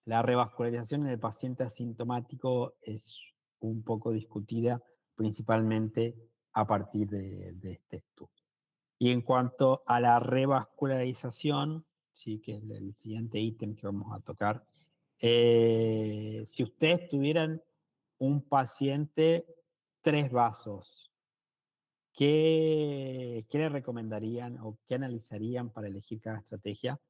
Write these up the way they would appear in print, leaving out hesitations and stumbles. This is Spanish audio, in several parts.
la revascularización en el paciente asintomático es un poco discutida, principalmente a partir de este estudio. Y en cuanto a la revascularización, sí, que es el siguiente ítem que vamos a tocar, si ustedes tuvieran un paciente, 3 vasos, ¿qué le recomendarían o qué analizarían para elegir cada estrategia?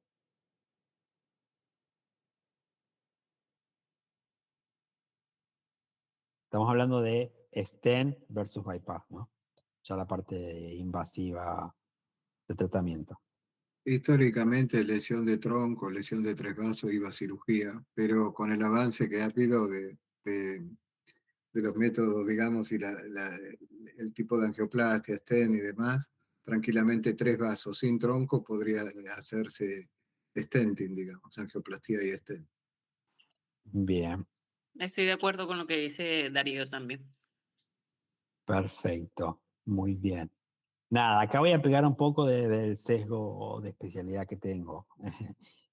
Estamos hablando de stent versus bypass, ¿no? Ya la parte invasiva de tratamiento. Históricamente, lesión de tronco, lesión de tres vasos iba a cirugía, pero con el avance que ha habido de los métodos, digamos, y el tipo de angioplastia, stent y demás, tranquilamente tres vasos sin tronco podría hacerse stenting, digamos, angioplastia y stent. Bien, Estoy de acuerdo con lo que dice Darío también. perfecto, muy bien. Nada, acá voy a pegar un poco del sesgo de especialidad que tengo,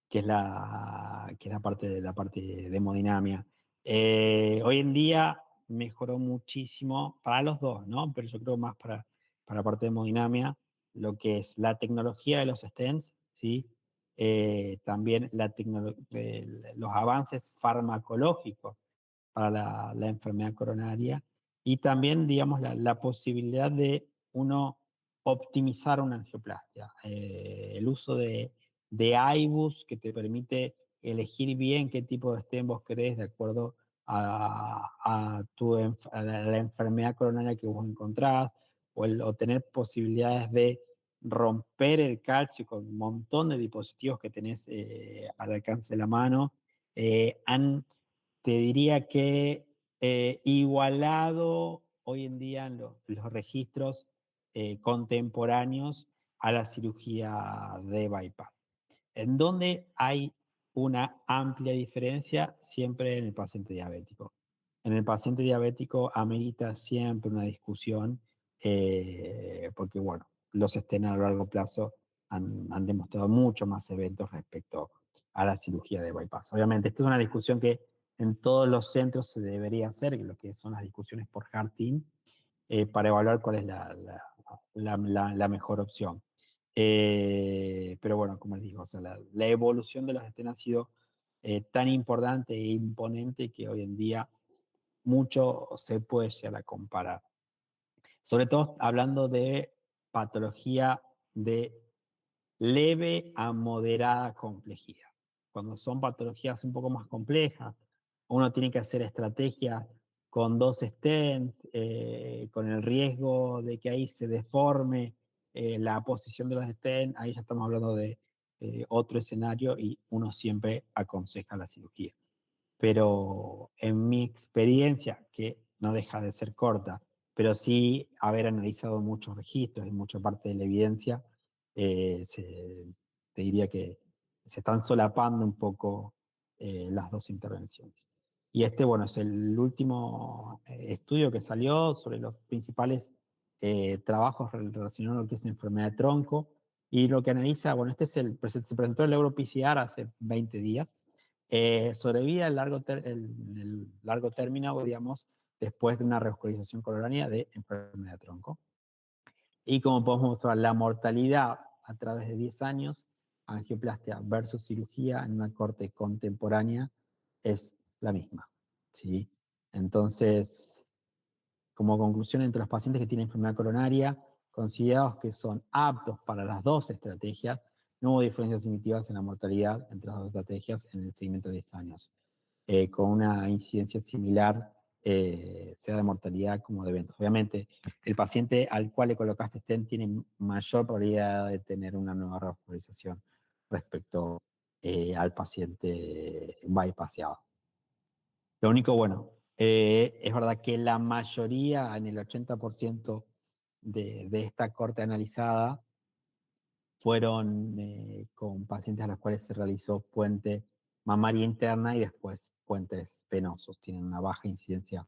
que es la parte de hemodinamia. Hoy en día mejoró muchísimo para los dos, ¿no? Pero yo creo más para la parte de hemodinamia, lo que es la tecnología de los stents, ¿sí? También los avances farmacológicos para la enfermedad coronaria y también, digamos, la posibilidad de uno optimizar una angioplastia. El uso de IBUS que te permite elegir bien qué tipo de stent vos querés de acuerdo a la enfermedad coronaria que vos encontrás, o tener posibilidades de romper el calcio con un montón de dispositivos que tenés al alcance de la mano, te diría que igualado hoy en día en los registros contemporáneos a la cirugía de bypass. En donde hay una amplia diferencia siempre en el paciente diabético. En el paciente diabético amerita siempre una discusión porque, bueno, los stents a largo plazo han demostrado mucho más eventos respecto a la cirugía de bypass. Obviamente, esta es una discusión que en todos los centros se debería hacer, lo que son las discusiones por Heart Team, para evaluar cuál es la mejor opción. Pero bueno, como les digo, o sea, la evolución de los stents ha sido tan importante e imponente que hoy en día mucho se puede llegar a comparar. Sobre todo hablando de patología de leve a moderada complejidad. Cuando son patologías un poco más complejas, uno tiene que hacer estrategias con 2 stents, con el riesgo de que ahí se deforme la posición de los stents, ahí ya estamos hablando de otro escenario y uno siempre aconseja la cirugía. Pero en mi experiencia, que no deja de ser corta, pero sí haber analizado muchos registros y mucha parte de la evidencia, te diría que se están solapando un poco las dos intervenciones. Y este, bueno, es el último estudio que salió sobre los principales trabajos relacionados a lo que es enfermedad de tronco, y lo que analiza, bueno, se presentó el EuroPCR hace 20 días, sobrevida el largo término, digamos, después de una revascularización coronaria de enfermedad de tronco. Y como podemos observar, la mortalidad a través de 10 años, angioplastia versus cirugía en una corte contemporánea, es la misma, ¿sí? Entonces, como conclusión, entre los pacientes que tienen enfermedad coronaria, considerados que son aptos para las dos estrategias, no hubo diferencias significativas en la mortalidad entre las dos estrategias en el seguimiento de 10 años, con una incidencia similar, sea de mortalidad como de eventos. Obviamente, el paciente al cual le colocaste stent tiene mayor probabilidad de tener una nueva revascularización respecto al paciente bypassado. Lo único, bueno, es verdad que la mayoría, en el 80% de esta corte analizada, fueron con pacientes a los cuales se realizó puente mamaria interna y después puentes venosos. Tienen una baja incidencia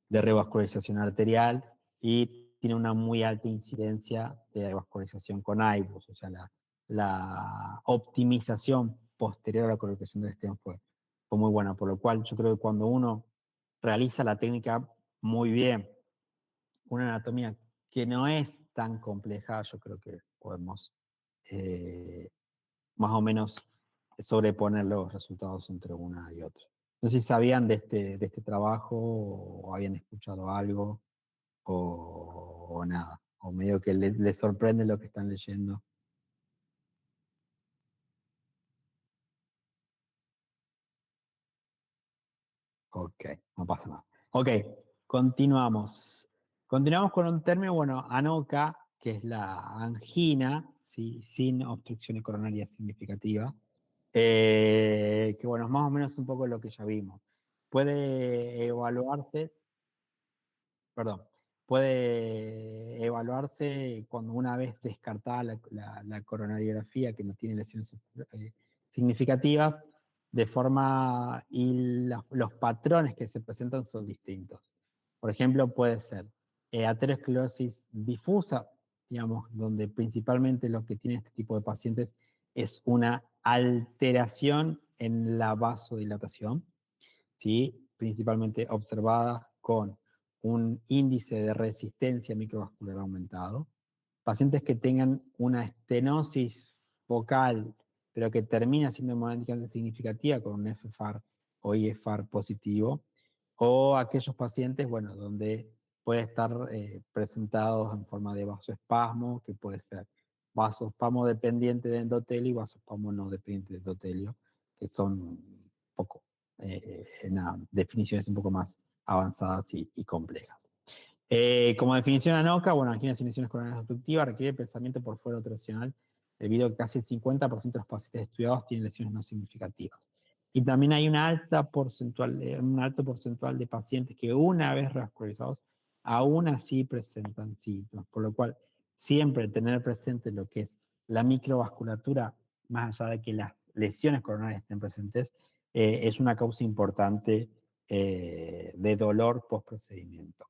de revascularización arterial y tienen una muy alta incidencia de revascularización con IBUS, o sea, la optimización posterior a la colocación del stent fue fue muy buena, por lo cual yo creo que cuando uno realiza la técnica muy bien, una anatomía que no es tan compleja, yo creo que podemos eh, más o menos sobreponer los resultados entre una y otra. No sé si sabían de este trabajo o habían escuchado algo o nada, o medio que les sorprende lo que están leyendo. Ok, no pasa nada. Ok, continuamos. Continuamos con un término, bueno, ANOCA, que es la angina, ¿sí? Sin obstrucción coronaria significativa, que bueno, es más o menos un poco lo que ya vimos. Puede evaluarse, perdón, puede evaluarse cuando una vez descartada la coronariografía que no tiene lesiones significativas, de forma y los patrones que se presentan son distintos. Por ejemplo, puede ser aterosclerosis difusa, digamos, donde principalmente lo que tiene este tipo de pacientes es una alteración en la vasodilatación, ¿sí? Principalmente observada con un índice de resistencia microvascular aumentado. Pacientes que tengan una estenosis focal, pero que termina siendo hemodinamicamente significativa con un FFAR o IFAR positivo, o aquellos pacientes, bueno, donde puede estar presentados en forma de vasoespasmo, que puede ser vasoespasmo dependiente de endotelio y vasoespasmo no dependiente de endotelio, que son un poco definiciones un poco más avanzadas y complejas. Como definición ANOCA, bueno, angina sin lesiones coronarias obstructivas requiere pensamiento por fuera operacional debido a que casi el 50% de los pacientes estudiados tienen lesiones no significativas. Y también hay una un alto porcentual de pacientes que una vez revascularizados aún así presentan síntomas, por lo cual siempre tener presente lo que es la microvasculatura, más allá de que las lesiones coronarias estén presentes, es una causa importante de dolor post-procedimiento.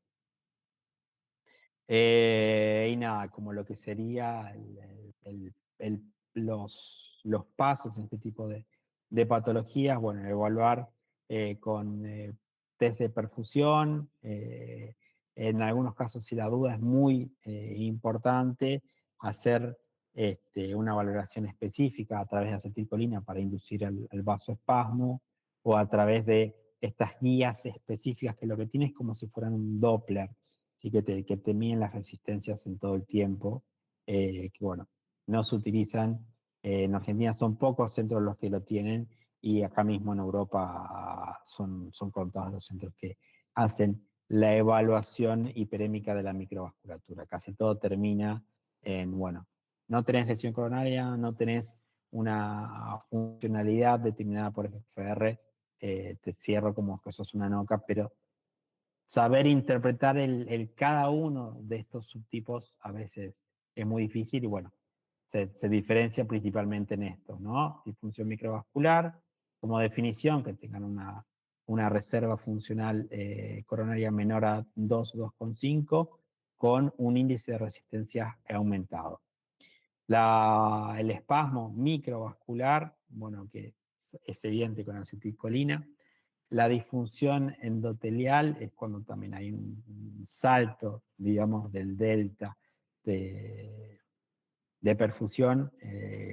Y nada, como lo que sería los pasos en este tipo de patologías, bueno, evaluar con test de perfusión, en algunos casos si la duda es muy importante, hacer una valoración específica a través de acetilcolina para inducir el vasoespasmo o a través de estas guías específicas que lo que tiene es como si fueran un Doppler, ¿sí? Que te miden las resistencias en todo el tiempo, que bueno, no se utilizan, en Argentina son pocos centros los que lo tienen y acá mismo en Europa son contados los centros que hacen la evaluación hiperémica de la microvasculatura. Casi todo termina en, bueno, no tenés lesión coronaria, no tenés una funcionalidad determinada por FFR, te cierro como que sos una NOCA, pero saber interpretar cada uno de estos subtipos a veces es muy difícil y bueno, se diferencia principalmente en esto, ¿no? Disfunción microvascular, como definición, que tengan una reserva funcional coronaria menor a 2, 2,5 con un índice de resistencia aumentado. El espasmo microvascular, bueno, que es evidente con acetilcolina. La disfunción endotelial es cuando también hay un salto, digamos, del delta de perfusión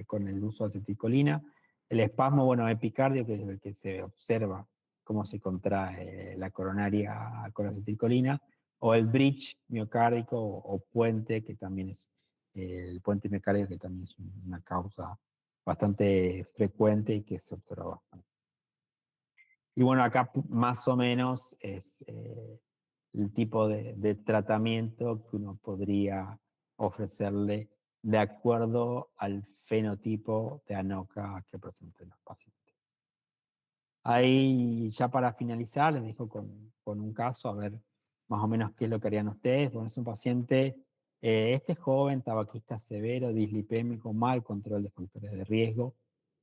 con el uso de acetilcolina. El espasmo, bueno, epicardio, que es el que se observa cómo se contrae la coronaria con acetilcolina, o el bridge miocárdico o puente, que también es el puente miocárdico, que también es una causa bastante frecuente y que se observa bastante. Y bueno, acá más o menos es el tipo de tratamiento que uno podría ofrecerle de acuerdo al fenotipo de ANOCA que presenten los pacientes. Ahí ya para finalizar les dejo con un caso, a ver más o menos qué es lo que harían ustedes. Bueno, es un paciente, este joven, tabaquista severo, dislipémico, mal control de factores de riesgo.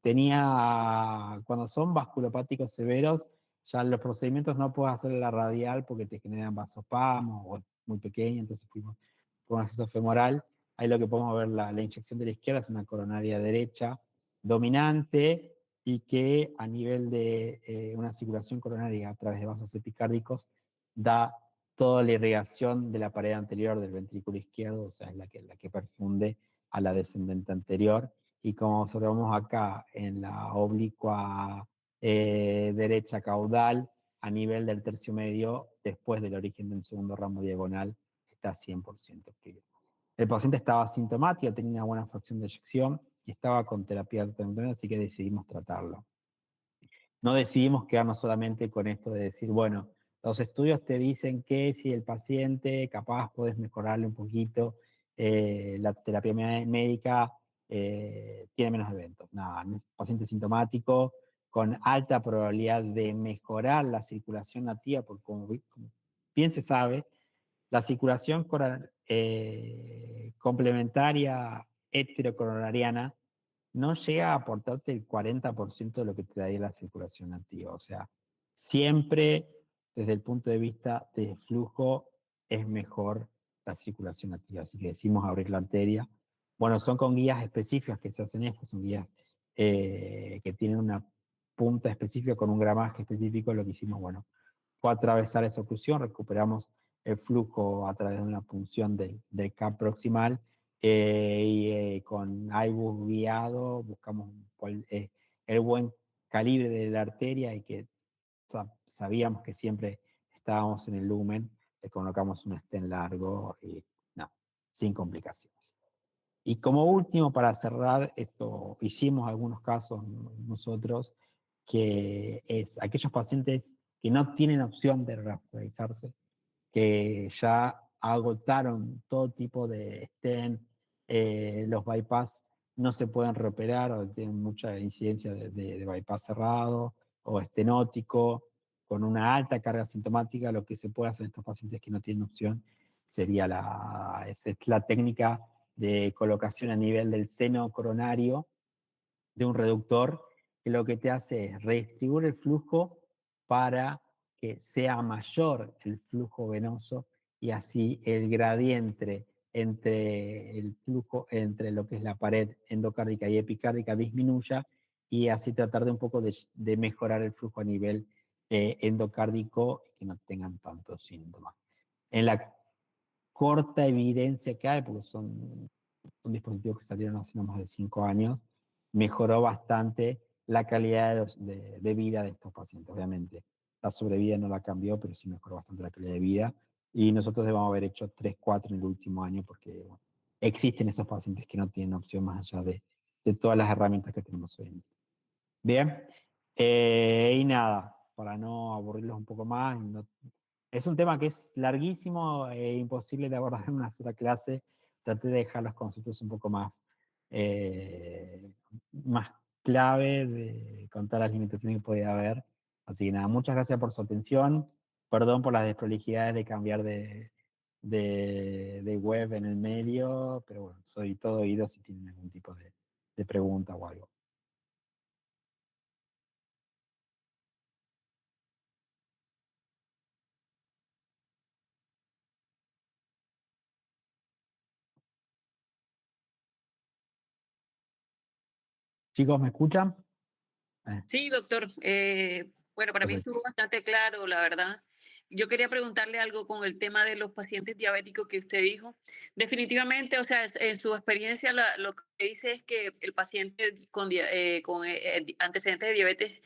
Cuando son vasculopáticos severos, ya los procedimientos no puedes hacer la radial porque te generan vasospasmo o es muy pequeño, entonces fuimos con un acceso femoral. Ahí lo que podemos ver, la inyección de la izquierda es una coronaria derecha dominante, y que a nivel de una circulación coronaria a través de vasos epicárdicos da toda la irrigación de la pared anterior del ventrículo izquierdo, o sea, es la que perfunde a la descendente anterior. Y como observamos acá en la oblicua derecha caudal, a nivel del tercio medio, después del origen del segundo ramo diagonal, está 100% activo. El paciente estaba asintomático, tenía una buena fracción de eyección y estaba con terapia temprana, así que decidimos tratarlo. No decidimos quedarnos solamente con esto de decir, bueno, los estudios te dicen que si el paciente capaz puedes mejorarle un poquito la terapia médica, tiene menos eventos. Nada, es un paciente sintomático con alta probabilidad de mejorar la circulación nativa, porque como bien se sabe, la circulación complementaria heterocoronariana no llega a aportarte el 40% de lo que te daría la circulación nativa. O sea, siempre desde el punto de vista de flujo es mejor la circulación nativa. Así que decimos abrir la arteria. Bueno, son con guías específicas que se hacen esto, son guías que tienen una punta específica con un gramaje específico. Lo que hicimos, bueno, fue atravesar esa oclusión, recuperamos el flujo a través de una punción del CAP proximal y con IBUS guiado buscamos el buen calibre de la arteria y que sabíamos que siempre estábamos en el lumen, le colocamos un stent largo y no, sin complicaciones. Y como último, para cerrar, esto hicimos algunos casos nosotros, que es aquellos pacientes que no tienen opción de revascularizarse, que ya agotaron todo tipo de stent, los bypass no se pueden reoperar o tienen mucha incidencia de bypass cerrado o estenótico, con una alta carga sintomática. Lo que se puede hacer en estos pacientes que no tienen opción sería es la técnica de colocación a nivel del seno coronario de un reductor, que lo que te hace es redistribuir el flujo para que sea mayor el flujo venoso y así el gradiente entre el flujo, entre lo que es la pared endocárdica y epicárdica disminuya y así tratar de un poco de mejorar el flujo a nivel endocárdico y que no tengan tantos síntomas. En la corta evidencia que hay, porque son dispositivos que salieron hace no más de 5 años, mejoró bastante la calidad de vida de estos pacientes. Obviamente, la sobrevida no la cambió, pero sí mejoró bastante la calidad de vida. Y nosotros debemos haber hecho 3, 4 en el último año, porque bueno, existen esos pacientes que no tienen opción más allá de todas las herramientas que tenemos hoy en día. Bien, y nada, para no aburrirlos un poco más, es un tema que es larguísimo e imposible de abordar en una sola clase. Traté de dejar los conceptos un poco más clave con todas las limitaciones que podía haber. Así que nada, muchas gracias por su atención. Perdón por las desprolijidades de cambiar de web en el medio, pero bueno, soy todo oído si tienen algún tipo de pregunta o algo. Chicos, ¿me escuchan? Sí, doctor. Bueno, para mí Perfecto. estuvo bastante claro, la verdad. Yo quería preguntarle algo con el tema de los pacientes diabéticos que usted dijo. Definitivamente, o sea, en su experiencia, lo que dice es que el paciente con antecedentes de diabetes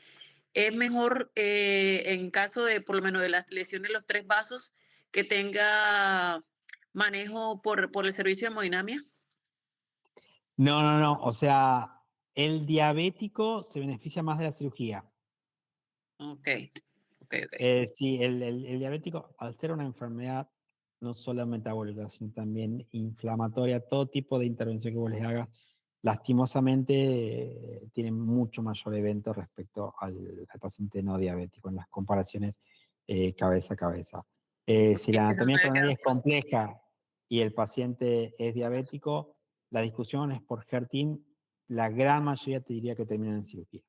es mejor en caso de, por lo menos, de las lesiones de los tres vasos, que tenga manejo por el servicio de hemodinamia. No, no, no. O sea, el diabético se beneficia más de la cirugía. Ok, ok, ok. Sí, el diabético, al ser una enfermedad no solo metabólica, sino también inflamatoria, todo tipo de intervención que vos les hagas, lastimosamente tiene mucho mayor evento respecto al paciente no diabético en las comparaciones cabeza a cabeza. Si la Eso me anatomía había coronaria quedado es compleja y el paciente es diabético, la discusión es por HER-TEAM, la gran mayoría te diría que terminan en cirugía.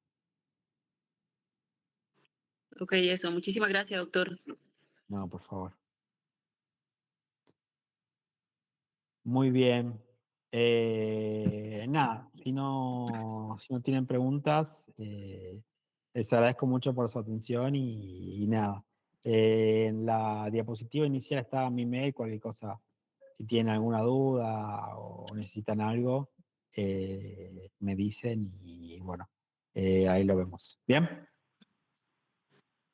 Ok, eso. Muchísimas gracias, doctor. No, por favor. Muy bien. Nada, si no tienen preguntas, les agradezco mucho por su atención y nada. En la diapositiva inicial estaba mi mail, cualquier cosa, si tienen alguna duda o necesitan algo, me dicen y bueno, ahí lo vemos. ¿Bien?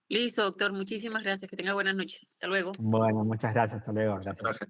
Listo, doctor. Muchísimas gracias. Que tenga buenas noches. Hasta luego. Bueno, muchas gracias. Hasta luego. Gracias. Gracias.